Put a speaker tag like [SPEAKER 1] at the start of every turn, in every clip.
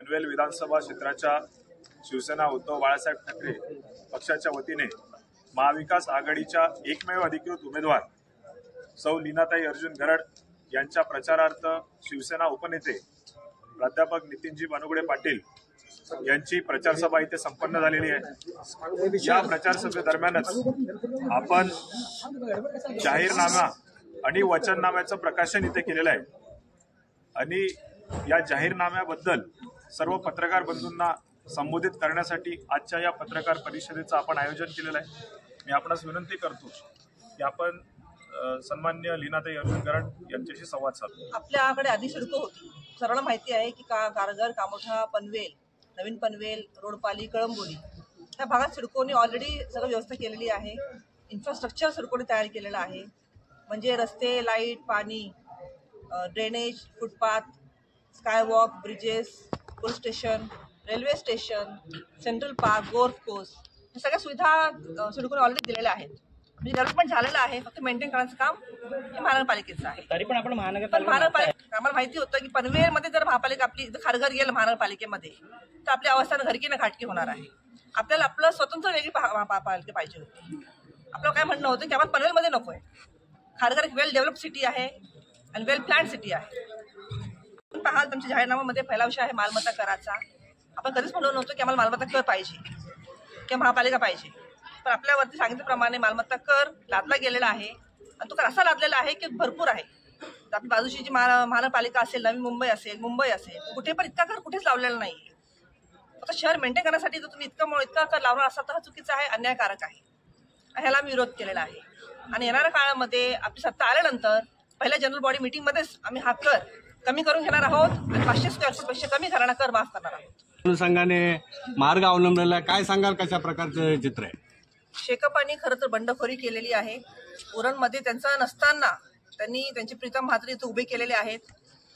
[SPEAKER 1] पनवेल विधानसभा क्षेत्राच्या शिवसेना उद्धव बाळासाहेब ठाकरे पक्षाच्या वतीने महाविकास आघाडीच्या एकमेव अधिकृत उमेदवार सौ लीनाताई अर्जुन गरड यांच्या प्रचारार्थ शिवसेना उपनेते प्राध्यापक नितीनजी भानुगडे पाटील यांची प्रचार सभा इथे संपन्न झालेली आहे। या प्रचार सभेदरम्यानच आपण जाहीरनामा आणि वचननाम्याचं प्रकाशन इथे केलेलं आहे आणि या जाहीरनाम्याबद्दल सर्व पत्रकार बंधूंना संबोधित करण्यासाठी आजच्या या पत्रकार परिषदेचं आपण आयोजन केलेलं आहे। मी आपणास विनंती करतो की आपण सन्मान्य लीनाताई अर्जुन गरड यांच्याशी संवाद साधू।
[SPEAKER 2] आपल्याकडे आधी सिडको होती, सर्वांना माहिती आहे की कारगर, कामोठा, पनवेल, नवीन पनवेल, रोडपाली, कळंबोली ह्या भागात सिडकोने ऑलरेडी सगळं व्यवस्था केलेली आहे। इन्फ्रास्ट्रक्चर सिडकोने तयार केलेलं आहे, म्हणजे रस्ते, लाईट, पाणी, drainage, footpath, skywalk, bridges, police station, railway station, central park, golf course या सगळ्या सुविधा सिडकोने ऑलरेडी दिलेल्या आहेत। म्हणजे डेव्हलपमेंट झालेलं आहे, फक्त मेंटेन करण्याचं काम हे महानगरपालिकेचं आहे।
[SPEAKER 3] तरी पण आपण
[SPEAKER 2] महानगरपालिका आम्हाला माहिती होतं की पनवेलमध्ये जर महापालिका आपली खारघर गेलं महानगरपालिकेमध्ये तर आपली अवस्था घरकी ना घाटकी होणार आहे। आपल्याला आपलं स्वतंत्र वेगळी महापालिका पाहिजे होती। आपलं काय म्हणणं होतं की आपण पनवेलमध्ये नको आहे, खारघर एक वेल डेव्हलप सिटी आहे आणि वेल प्लॅन सिटी आहे। पाहाल तुमच्या जाहीरनाम्यामध्ये पहिला विषय आहे मालमत्ता कराचा। आपण कधीच म्हणलो नव्हतो की आम्हाला मालमत्ता कर पाहिजे किंवा महापालिका पाहिजे, पण आपल्यावरती सांगितल्याप्रमाणे मालमत्ता कर लादला गेलेला आहे आणि तो कर असा लादलेला आहे की भरपूर आहे। आपली बाजूची जी महानगरपालिका असेल, नवी मुंबई असेल, मुंबई असेल, कुठे पण इतका कर कुठेच लावलेला नाही। फक्त शहर मेंटेन करण्यासाठी जर तुम्ही इतका कर लावणार असाल तर हा चुकीचा आहे, अन्यायकारक आहे, ह्याला आम्ही विरोध केलेला आहे। आणि येणाऱ्या काळामध्ये आपली सत्ता आल्यानंतर पहिल्या जनरल बॉडी मीटिंगमध्येच आम्ही हा कर कमी करून घेणार आहोत आणि 500 स्क्वेअर फूट पेक्षा कमी घरांना कर माफ करणार आहोत।
[SPEAKER 4] अनुषंगाने मार्ग अवलंबलेला काय सांगाल, कशा प्रकारचं चित्र आहे?
[SPEAKER 2] शेकापांनी खरं तर बंडखोरी केलेली आहे। उरणमध्ये त्यांचं नसताना त्यांनी त्यांचे प्रीतम म्हात्रे इथे उभे केलेले आहेत,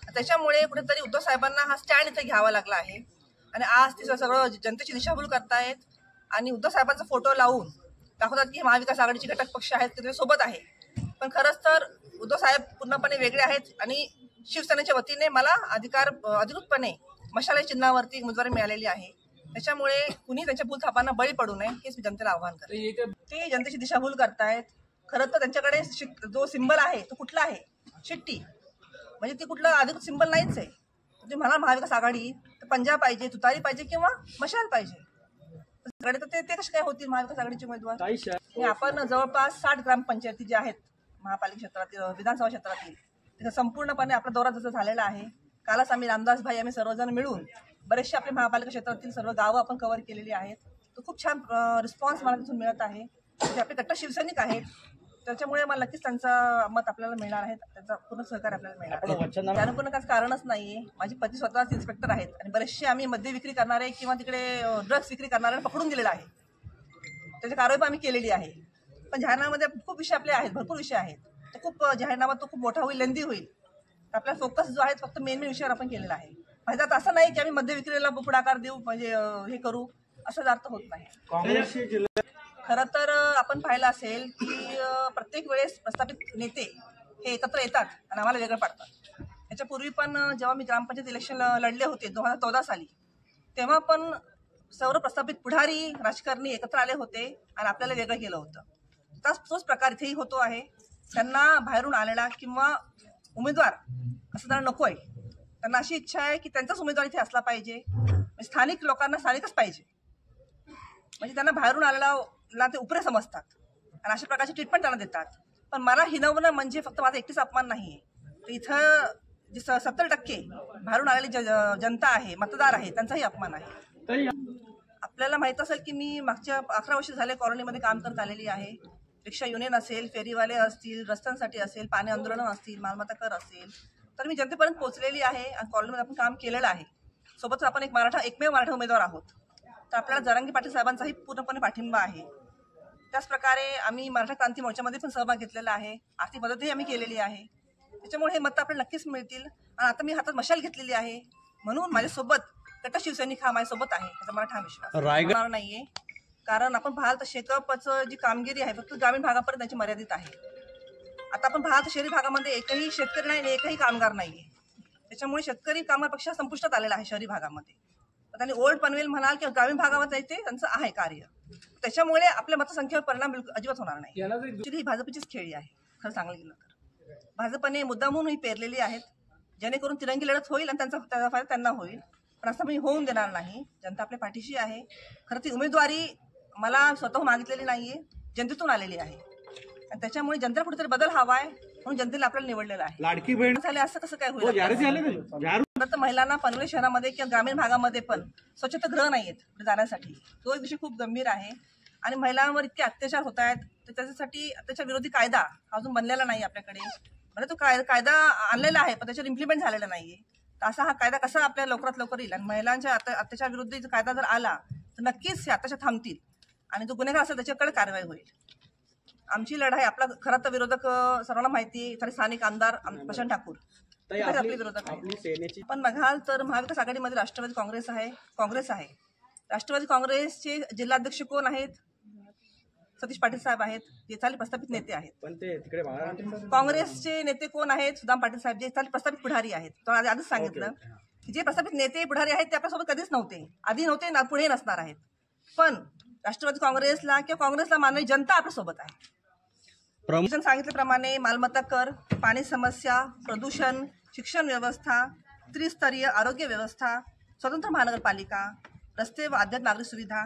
[SPEAKER 2] त्याच्यामुळे कुठेतरी उद्धव साहेबांना हा स्टँड इथे घ्यावा लागला आहे आणि आज ते सगळं जनतेची दिशाभूल करतायत आणि उद्धव साहेबांचा फोटो लावून दाखवतात की महाविकास आघाडीचे घटक पक्ष आहेत ते सोबत आहे, पण खरंच तर उद्धव साहेब पूर्णपणे वेगळे आहेत आणि शिवसेनेच्या वतीने मला अधिकृतपणे मशाल चिन्हावरती उमेदवारी मिळालेली आहे। त्याच्यामुळे कुणी त्यांच्या भूलथापांना बळी पडू नये हेच मी जनतेला आवाहन करते। ते जनतेची दिशाभूल करतायत। खरं तर त्यांच्याकडे जो सिंबल आहे तो कुठला आहे? शिट्टी, म्हणजे ती कुठलं अधिकृत सिंबल नाहीच आहे। तुम्ही म्हणाल महाविकास आघाडी तर पंजा पाहिजे, तुतारी पाहिजे किंवा मशाल पाहिजे, तर ते कसे काय होतील महाविकास आघाडीचे उमेदवार? आपण जवळपास 60 ग्रामपंचायती जे आहेत महापालिका क्षेत्रातील, विधानसभा क्षेत्रातील, तिथं संपूर्णपणे आपला दौरा जसा झालेला आहे। कालच आम्ही रामदास भाई आम्ही सर्वजण मिळून बरेचसे आपले महापालिका क्षेत्रातील सर्व गावं आपण कव्हर केलेली आहेत। तो खूप छान रिस्पॉन्स मला तिथून मिळत आहे। ते आपले कट्टर शिवसैनिक आहेत, त्याच्यामुळे मला नक्कीच त्यांचा मत आपल्याला मिळणार आहे, त्यांचा पूर्ण सहकार्य आपल्याला मिळणार आहे। त्यानुसार काही कारणच नाहीये। माझे पती स्वतःच इन्स्पेक्टर आहेत आणि बरेचसे आम्ही मद्य विक्री करणारे किंवा तिकडे ड्रग्स विक्री करणारे पकडून दिलेला आहे, त्याची कारवाई पण आम्ही केलेली आहे। पण जाहीरनाम्यामध्ये खूप विषय आपले आहेत, भरपूर विषय आहेत, तो खूप जाहीरनामा तो खूप मोठा होईल, लेंदी होईल। आपला फोकस जो आहे फक्त मेन विषयावर आपण केलेला आहे। माझा असं नाही की आम्ही मद्य विक्रीला पुढाकार देऊ, म्हणजे हे करू असं अर्थ होत नाही। खरं तर आपण पाहिलं असेल की प्रत्येक वेळेस प्रस्थापित नेते हे एकत्र येतात आणि आम्हाला वेगळं पाडतात। याच्यापूर्वी पण जेव्हा मी ग्रामपंचायत इलेक्शन लढले होते 2014 साली, तेव्हा पण सर्व प्रस्थापित पुढारी राजकारणी एकत्र आले होते आणि आपल्याला वेगळं केलं होतं। तोच प्रकार इथेही होतो आहे। त्यांना बाहेरून आलेला किंवा उमेदवार असं त्यांना नको आहे, त्यांना अशी इच्छा आहे की त्यांचाच उमेदवार इथे असला पाहिजे, स्थानिक लोकांना स्थानिकच पाहिजे, म्हणजे त्यांना बाहेरून आलेला ते उपरे समजतात आणि अशा प्रकारची ट्रीटमेंट त्यांना देतात। पण मला हिनवणं म्हणजे फक्त माझा एकटीच अपमान नाही आहे, तर इथं जे 70% बाहेरून आलेली जनता आहे, मतदार आहे, त्यांचाही अपमान आहे। आपल्याला माहित असेल की मी मागच्या 11 वर्ष झाले कॉलनीमध्ये काम करत आलेली आहे। रिक्षा युनियन असेल, फेरीवाले असतील, रस्त्यांसाठी असेल, पाणी आंदोलन असतील, मालमत्ता कर असेल, तर मी जनतेपर्यंत पोहोचलेली आहे आणि कॉलनीमध्ये आपण काम केलेलं आहे। सोबतच आपण एकमेव मराठा उमेदवार आहोत, तर आपल्याला जरांगी पाटील साहेबांचाही पूर्णपणे पाठिंबा आहे। त्याच प्रकारे आम्ही मराठा क्रांती मोर्चामध्ये पण सहभाग घेतलेला आहे, आर्थिक मदतही आम्ही केलेली आहे। त्याच्यामुळे हे मत आपल्याला नक्कीच मिळतील आणि आता मी हातात मशाल घेतलेली आहे, म्हणून माझ्यासोबत कट्टर शिवसैनिक हा माझ्यासोबत आहे, त्याचा मला ठाम विश्वास नाहीये। कारण आपण पाहाल तर शेकापचं जी कामगिरी आहे फक्त ग्रामीण भागापर्यंत त्याची मर्यादित आहे। आता आपण पाहाल तर शहरी भागामध्ये एकही शेतकरी नाही, एकही कामगार नाहीये, त्याच्यामुळे शेतकरी कामगार पक्ष संपुष्टात आलेला आहे शहरी भागामध्ये। त्यांनी ओल्ड पनवेल म्हणाल किंवा ग्रामीण भागावर ते त्यांचं आहे कार्य, त्याच्यामुळे आपल्या मतसंख्येवर परिणाम अजिबात होणार नाही. ऍक्च्युली ही भाजपचीच खेळी आहे खरं सांगायला गेलं तर. भाजपने मुद्दामून ही पेरलेली आहेत जेणेकरून तिरंगी लढत होईल आणि त्याचा फायदा त्यांना होईल, पण असं मी होऊन देणार नाही. जनता आपल्या पाठीशी आहे. खरं ती उमेदवारी मला स्वतः मागितलेली नाहीये, जनतेतून आलेली आहे आणि त्याच्यामुळे जनतेला कुठेतरी बदल हवा आहे म्हणून जनतेला आपल्याला निवडलेलं आहे.
[SPEAKER 4] लाडकी बहीण
[SPEAKER 2] झाले असं कसं काय होईल? तर महिलांना पनवेल शहरामध्ये किंवा ग्रामीण भागामध्ये पण स्वच्छतागृह नाही आहेत जाण्यासाठी. तो एक विषय खूप गंभीर आहे आणि महिलांवर इतके अत्याचार होत आहेत तर त्याच्यासाठी अत्याचार विरोधी कायदा अजून बनलेला नाही आपल्याकडे. म्हणजे तो कायदा आणलेला आहे पण त्याच्यावर इम्प्लिमेंट झालेला नाहीये. तर असा हा कायदा कसा आपल्या लवकरात लवकर येईल आणि महिलांच्या अत्याचार विरोधी कायदा जर आला तर नक्कीच हे अत्याचार थांबतील आणि जो गुन्हेगार असेल त्याच्याकडे कारवाई होईल. आमची लढाई आपला खरं तर विरोधक सर्वांना माहिती आहे, स्थानिक आमदार प्रशांत ठाकूर आपले विरोधक आहे. पण बघाल तर महाविकास आघाडीमध्ये राष्ट्रवादी काँग्रेस आहे. राष्ट्रवादी काँग्रेसचे जिल्हाध्यक्ष कोण आहेत? सतीश पाटील साहेब आहेत, जे चाली प्रस्थापित नेते आहेत. काँग्रेसचे नेते कोण आहेत? सुदाम पाटील साहेब, जे चाली प्रस्थापित पुढारी आहेत. तो आधीच सांगितलं की जे प्रस्थापित नेते पुढारी आहेत ते आपल्यासोबत कधीच नव्हते, आधी नव्हते ना पुढे नसणार आहेत. पण राष्ट्रवादी काँग्रेसला किंवा काँग्रेसला मानणारी जनता आपल्यासोबत आहे. सांगितल्याप्रमाणे मालमत्ता कर, पाणी समस्या, प्रदूषण, शिक्षण व्यवस्था, त्रिस्तरीय आरोग्य व्यवस्था, स्वतंत्र महानगरपालिका, रस्ते व अद्याप नागरिक सुविधा,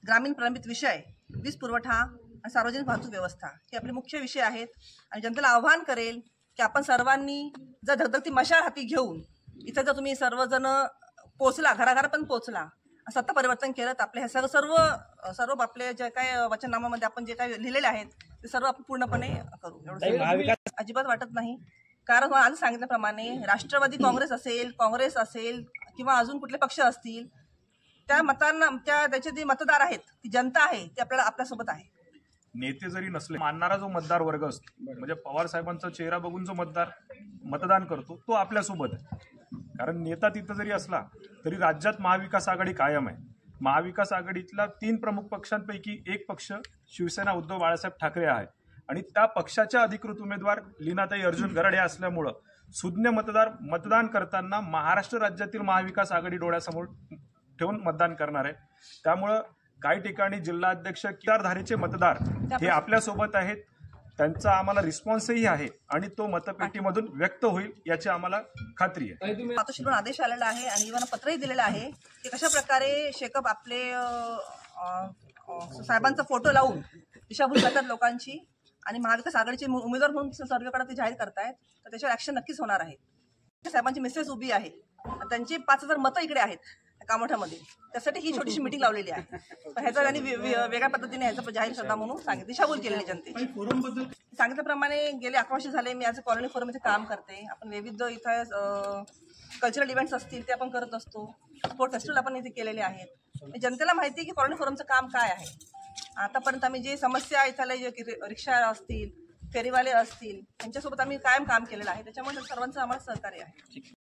[SPEAKER 2] ग्रामीण प्रलंबित विषय, वीज पुरवठा आणि सार्वजनिक वाहतूक व्यवस्था हे आपले मुख्य विषय आहेत. आणि जनतेला आव्हान करेल की आपण सर्वांनी जर धगधगती मशाल हाती घेऊन इथं जर तुम्ही सर्वजण पोचला, घराघरापर्यंत पोचला, सत्ता परिवर्तन केलं तर आपले हे सर्व आपले जे काय वचननामामध्ये आपण जे काय लिहिलेले आहेत ते सर्व आपण पूर्णपणे करू. एवढं अजिबात वाटत नाही. कारण आज सांगितल्याप्रमाणे राष्ट्रवादी काँग्रेस असेल किंवा अजून कुठले पक्ष असतील, त्या मतांना त्याचे जे मतदार आहेत, ती जनता आहे, ती आपल्यासोबत आहे.
[SPEAKER 1] नेते जरी नसले, मानणारा जो मतदार वर्ग असतो, म्हणजे पवार साहेबांचा चेहरा बघून जो मतदान करतो तो आपल्यासोबत आहे. कारण नेता तिथं जरी असला तरी राज्यात महाविकास आघाडी कायम आहे. महाविकास आघाडीतला 3 प्रमुख पक्षांपैकी एक पक्ष शिवसेना उद्धव बाळासाहेब ठाकरे आहे आणि त्या पक्षाच्या अधिकृत उमेदवार लीनाताई अर्जुन गरड या असल्यामुळं सुज्ञ मतदान करताना महाराष्ट्र राज्यातील महाविकास आघाडी डोळ्यासमोर ठेवून मतदान करणार आहे. त्यामुळं काही ठिकाणी जिल्हाध्यक्ष विचारधारेचे मतदार हे आपल्यासोबत आहेत, त्यांचा आम्हाला रिस्पॉन्सही आहे आणि तो मतपेटीमधून व्यक्त होईल याची आम्हाला खात्री आहे.
[SPEAKER 2] मातोश्रीवरून आदेश आलेला आहे आणि इव्हन पत्रही दिलेलं आहे की कशा प्रकारे शेकअप आपले साहेबांचा फोटो लावून दिशाभूल करतात लोकांची आणि महाविकास आघाडीचे उमेदवार म्हणून सर्वेकडे ते जाहीर करतायत, तर त्याच्यावर ऍक्शन नक्कीच होणार आहे. साहेबांची मिसेस उभी आहे, त्यांची 5,000 मतं इकडे आहेत कामोठ्यामध्ये, त्यासाठी ही छोटीशी मिटिंग लावलेली आहे. पण ह्याचा त्यांनी वेगळ्या पद्धतीने ह्याचा जाहीर श्रद्धा म्हणून सांगितलं, दिशाभूल केलेली जनतेची. सांगितल्याप्रमाणे गेले 11 वर्ष झाले मी ॲज अ कॉलनी फोरममध्ये काम करते. आपण विविध इथं कल्चरल इव्हेंट्स असतील ते आपण करत असतो, स्पोर्ट फेस्टिवल आपण इथे केलेले आहेत. जनतेला माहिती आहे की कॉलनी फोरमचं काम काय आहे. आतापर्यंत आम्ही जे समस्या इथले जे रिक्षा असतील, फेरीवाले असतील, त्यांच्यासोबत आम्ही कायम काम केलेलं आहे. त्याच्यामुळे सर्वांचं आम्हाला सहकार्य आहे.